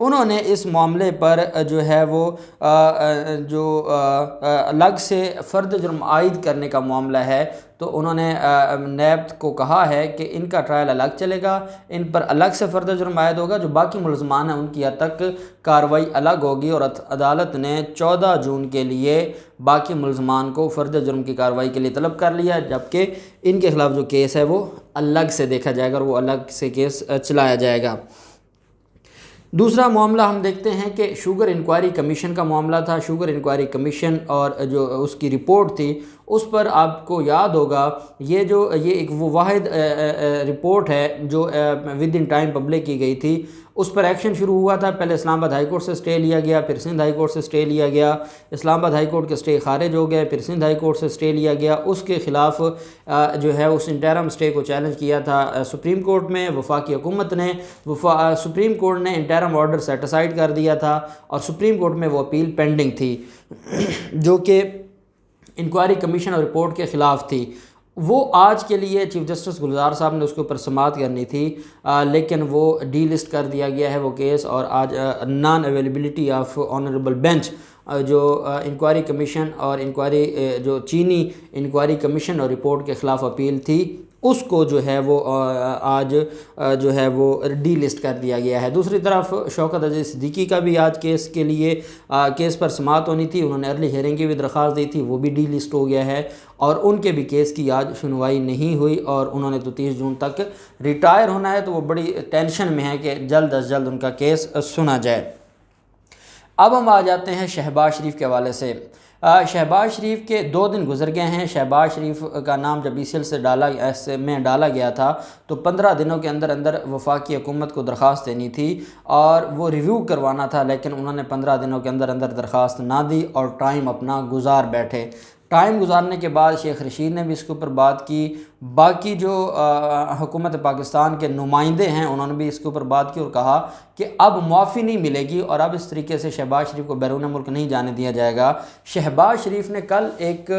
انہوں نے اس معاملے پر جو ہے وہ الگ سے فرد جرم عائد کرنے کا معاملہ ہے، تو انہوں نے نیب کو کہا ہے کہ ان کا ٹرائل الگ چلے گا، ان پر الگ سے فرد جرم عائد ہوگا، جو باقی ملزمان ہیں ان کی حد تک کارروائی الگ ہوگی، اور عدالت نے 14 جون کے لیے باقی ملزمان کو فرد جرم کی کارروائی کے لیے طلب کر لیا، جبکہ ان کے خلاف جو کیس ہے وہ الگ سے دیکھا جائے گا اور وہ الگ سے کیس چلایا جائے گا۔ دوسرا معاملہ ہم دیکھتے ہیں کہ شوگر انکوائری کمیشن کا معاملہ تھا۔ شوگر انکوائری کمیشن اور جو اس کی رپورٹ تھی، اس پر آپ کو یاد ہوگا یہ ایک وہ واحد رپورٹ ہے جو ود ان ٹائم پبلک کی گئی تھی۔ اس پر ایکشن شروع ہوا تھا، پہلے اسلام آباد ہائی کورٹ سے سٹے لیا گیا، پھر سندھ ہائی کورٹ سے سٹے لیا گیا، اسلام آباد ہائی کورٹ کے سٹے خارج ہو گئے، پھر سندھ ہائی کورٹ سے سٹے لیا گیا۔ اس کے خلاف جو ہے اس انٹرم سٹے کو چیلنج کیا تھا سپریم کورٹ میں، وفاقی حکومت نے سپریم کورٹ نے انٹرم آرڈر سیٹ اسائیڈ کر دیا تھا، اور سپریم کورٹ میں وہ اپیل پینڈنگ تھی جو کہ انکوائری کمیشن اور رپورٹ کے خلاف تھی۔ وہ آج کے لیے چیف جسٹس گلزار صاحب نے اس کے اوپر سماعت کرنی تھی، لیکن وہ ڈی لسٹ کر دیا گیا ہے وہ کیس، اور آج non availability of honourable bench جو انکوائری کمیشن اور جو چینی انکوائری کمیشن اور رپورٹ کے خلاف اپیل تھی، اس کو جو ہے وہ آج جو ہے وہ ڈی لسٹ کر دیا گیا ہے۔ دوسری طرف شوکت عزیز صدیقی کا بھی آج کیس پر سماعت ہونی تھی، انہوں نے ارلی ہیئرنگ کی بھی درخواست دی تھی، وہ بھی ڈی لسٹ ہو گیا ہے، اور ان کے بھی کیس کی آج سنوائی نہیں ہوئی، اور انہوں نے تو 30 جون تک ریٹائر ہونا ہے، تو وہ بڑی ٹینشن میں ہے کہ جلد از جلد ان کا کیس سنا جائے۔ اب ہم آ جاتے ہیں شہباز شریف کے حوالے سے۔ شہباز شریف کے 2 دن گزر گئے ہیں۔ شہباز شریف کا نام جب ECL سے ڈالا گیا تھا تو 15 دنوں کے اندر اندر وفاقی حکومت کو درخواست دینی تھی اور وہ ریویو کروانا تھا، لیکن انہوں نے 15 دنوں کے اندر اندر درخواست نہ دی اور ٹائم اپنا گزار بیٹھے۔ ٹائم گزارنے کے بعد شیخ رشید نے بھی اس کے اوپر بات کی، باقی جو حکومت پاکستان کے نمائندے ہیں انہوں نے بھی اس کے اوپر بات کی اور کہا کہ اب معافی نہیں ملے گی اور اب اس طریقے سے شہباز شریف کو بیرون ملک نہیں جانے دیا جائے گا۔ شہباز شریف نے کل ایک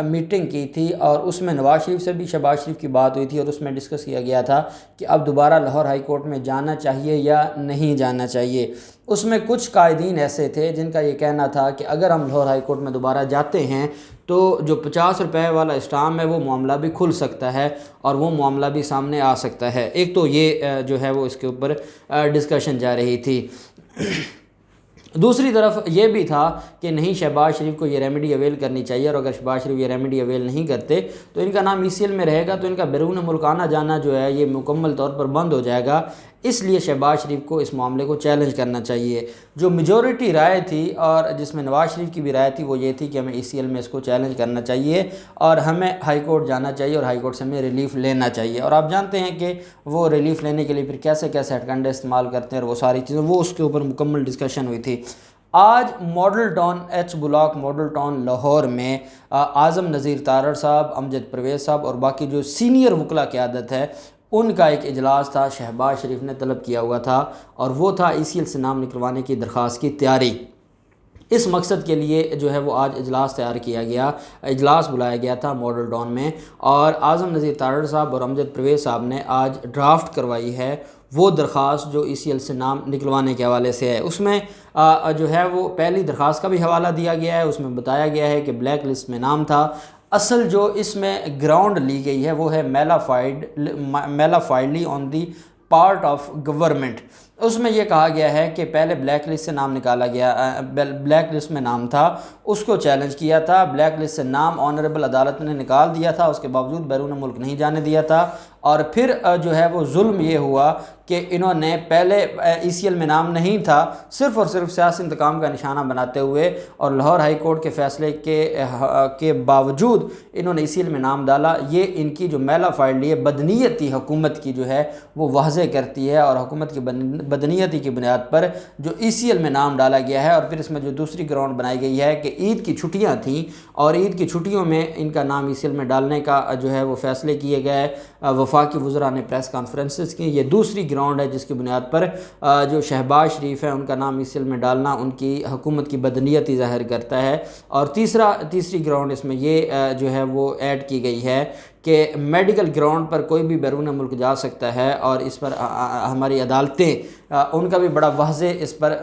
میٹنگ کی تھی اور اس میں نواز شریف سے بھی شہباز شریف کی بات ہوئی تھی، اور اس میں ڈسکس کیا گیا تھا کہ اب دوبارہ لاہور ہائی کورٹ میں جانا چاہیے یا نہیں جانا چاہیے۔ اس میں کچھ قائدین ایسے تھے جن کا یہ کہنا تھا کہ اگر ہم لاہور ہائی کورٹ میں دوبارہ جاتے ہیں تو جو 50 روپے والا اسٹامپ ہے وہ معاملہ بھی کھل سکتا ہے اور وہ معاملہ بھی سامنے آ سکتا ہے۔ ایک تو یہ جو ہے وہ اس کے اوپر ڈسکشن جا رہی تھی۔ دوسری طرف یہ بھی تھا کہ نہیں، شہباز شریف کو یہ ریمیڈی اویل کرنی چاہیے، اور اگر شہباز شریف یہ ریمیڈی اویل نہیں کرتے تو ان کا نام ECL میں رہے گا، تو ان کا بیرون ملک آنا جانا جو ہے یہ مکمل طور پر بند ہو جائے گا۔ اس لیے شہباز شریف کو اس معاملے کو چیلنج کرنا چاہیے۔ جو میجورٹی رائے تھی اور جس میں نواز شریف کی بھی رائے تھی وہ یہ تھی کہ ہمیں ECL میں اس کو چیلنج کرنا چاہیے اور ہمیں ہائی کورٹ جانا چاہیے اور ہائی کورٹ سے ہمیں ریلیف لینا چاہیے، اور آپ جانتے ہیں کہ وہ ریلیف لینے کے لیے پھر کیسے کیسے ہتھکنڈے استعمال کرتے ہیں اور وہ ساری چیزیں، وہ اس کے اوپر مکمل ڈسکشن ہوئی تھی۔ آج ماڈل ٹاؤن ایچ بلاک ماڈل ٹاؤن لاہور میں اعظم نذیر تارڑ صاحب، امجد پرویز صاحب اور باقی جو سینئر وکلاء قیادت ہے ان کا ایک اجلاس تھا، شہباز شریف نے طلب کیا ہوا تھا، اور وہ تھا ECL سے نام نکلوانے کی درخواست کی تیاری۔ اس مقصد کے لیے جو ہے وہ آج اجلاس تیار کیا گیا، اجلاس بلایا گیا تھا ماڈل ٹاؤن میں، اور اعظم نذیر تارڑ صاحب اور امجد پرویز صاحب نے آج ڈرافٹ کروائی ہے وہ درخواست جو ECL سے نام نکلوانے کے حوالے سے ہے۔ اس میں جو ہے وہ پہلی درخواست کا بھی حوالہ دیا گیا ہے، اس میں بتایا گیا ہے کہ بلیک لسٹ میں نام تھا۔ اصل جو اس میں گراؤنڈ لی گئی ہے وہ ہے میلافائڈلی آن دی پارٹ آف گورنمنٹ۔ اس میں یہ کہا گیا ہے کہ پہلے بلیک لسٹ سے نام نکالا گیا، بلیک لسٹ میں نام تھا، اس کو چیلنج کیا تھا، بلیک لسٹ سے نام آنریبل عدالت نے نکال دیا تھا، اس کے باوجود بیرون ملک نہیں جانے دیا تھا، اور پھر جو ہے وہ ظلم یہ ہوا کہ انہوں نے پہلے ECL میں نام نہیں تھا، صرف اور صرف سیاسی انتقام کا نشانہ بناتے ہوئے اور لاہور ہائی کورٹ کے فیصلے کے باوجود انہوں نے ECL میں نام ڈالا۔ یہ ان کی جو میلافائڈلی بدنیتی حکومت کی جو ہے وہ واضح کرتی ہے، اور حکومت کی بدنیتی کی بنیاد پر جو ECL میں نام ڈالا گیا ہے، اور پھر اس میں جو دوسری گراؤنڈ بنائی گئی ہے کہ عید کی چھٹیاں تھیں اور عید کی چھٹیوں میں ان کا نام ECL میں ڈالنے کا جو ہے وہ فیصلے کیے گئے، وفاقی وزراء نے پریس کانفرنسز کی۔ یہ دوسری گراؤنڈ ہے جس کی بنیاد پر جو شہباز شریف ہے ان کا نام ECL میں ڈالنا ان کی حکومت کی بدنیتی ظاہر کرتا ہے، اور تیسری گراؤنڈ اس میں یہ جو ہے وہ ایڈ کی گئی ہے کہ میڈیکل گراؤنڈ پر کوئی بھی بیرون ملک جا سکتا ہے، اور اس پر ہماری عدالتیں ان کا بھی بڑا واضح اس پر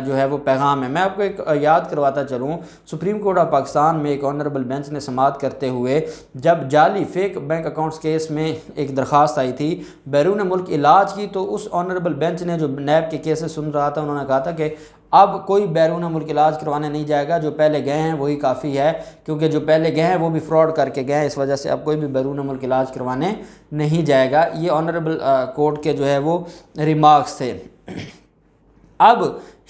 جو ہے وہ پیغام ہے۔ میں آپ کو ایک یاد کرواتا چلوں، سپریم کورٹ آف پاکستان میں ایک آنریبل بینچ نے سماعت کرتے ہوئے جب جعلی فیک بینک اکاؤنٹس کیس میں ایک درخواست آئی تھی بیرون ملک علاج کی، تو اس آنریبل بینچ نے جو نیب کے کیسز سن رہا تھا انہوں نے کہا تھا کہ اب کوئی بیرون ملک علاج کروانے نہیں جائے گا، جو پہلے گئے ہیں وہی کافی ہے، کیونکہ جو پہلے گئے ہیں وہ بھی فراڈ کر کے گئے ہیں، اس وجہ سے اب کوئی بھی بیرون ملک علاج کروانے نہیں جائے گا۔ یہ آنریبل کورٹ کے جو ہے وہ ریمارکس تھے۔ اب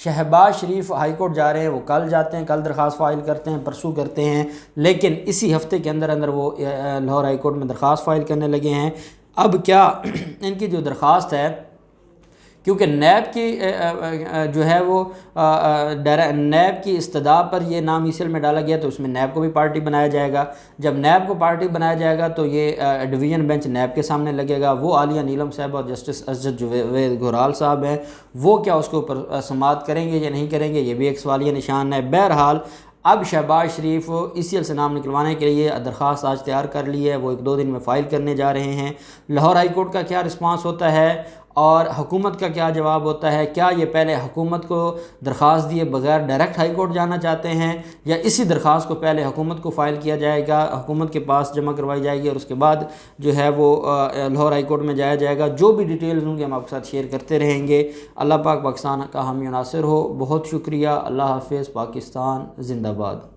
شہباز شریف ہائی کورٹ جا رہے ہیں، وہ کل جاتے ہیں، کل درخواست فائل کرتے ہیں، پرسوں کرتے ہیں، لیکن اسی ہفتے کے اندر اندر وہ لاہور ہائی کورٹ میں درخواست فائل کرنے لگے ہیں۔ اب کیا ان کی جو درخواست ہے، کیونکہ نیب کی جو ہے وہ نیب کی استدعا پر یہ نام ای سی ایل میں ڈالا گیا، تو اس میں نیب کو بھی پارٹی بنایا جائے گا۔ جب نیب کو پارٹی بنایا جائے گا تو یہ ڈویژن بینچ نیب کے سامنے لگے گا، وہ عالیہ نیلم صاحب اور جسٹس اسجد جاوید گورال صاحب ہیں، وہ کیا اس کے اوپر سماعت کریں گے یا نہیں کریں گے، یہ بھی ایک سوالیہ نشان ہے۔ بہرحال اب شہباز شریف ای سی ایل سے نام نکلوانے کے لیے درخواست آج تیار کر لی ہے، وہ 1-2 دن میں فائل کرنے جا رہے ہیں۔ لاہور ہائی کورٹ کا کیا رسپانس ہوتا ہے اور حکومت کا کیا جواب ہوتا ہے؟ کیا یہ پہلے حکومت کو درخواست دیے بغیر ڈائریکٹ ہائی کورٹ جانا چاہتے ہیں، یا اسی درخواست کو پہلے حکومت کو فائل کیا جائے گا، حکومت کے پاس جمع کروائی جائے گی اور اس کے بعد جو ہے وہ لاہور ہائی کورٹ میں جایا جائے گا؟ جو بھی ڈیٹیلز ہوں گے ہم آپ کے ساتھ شیئر کرتے رہیں گے۔ اللہ پاک پاکستان کا حامی و ناصر ہو۔ بہت شکریہ۔ اللہ حافظ۔ پاکستان زندہ باد۔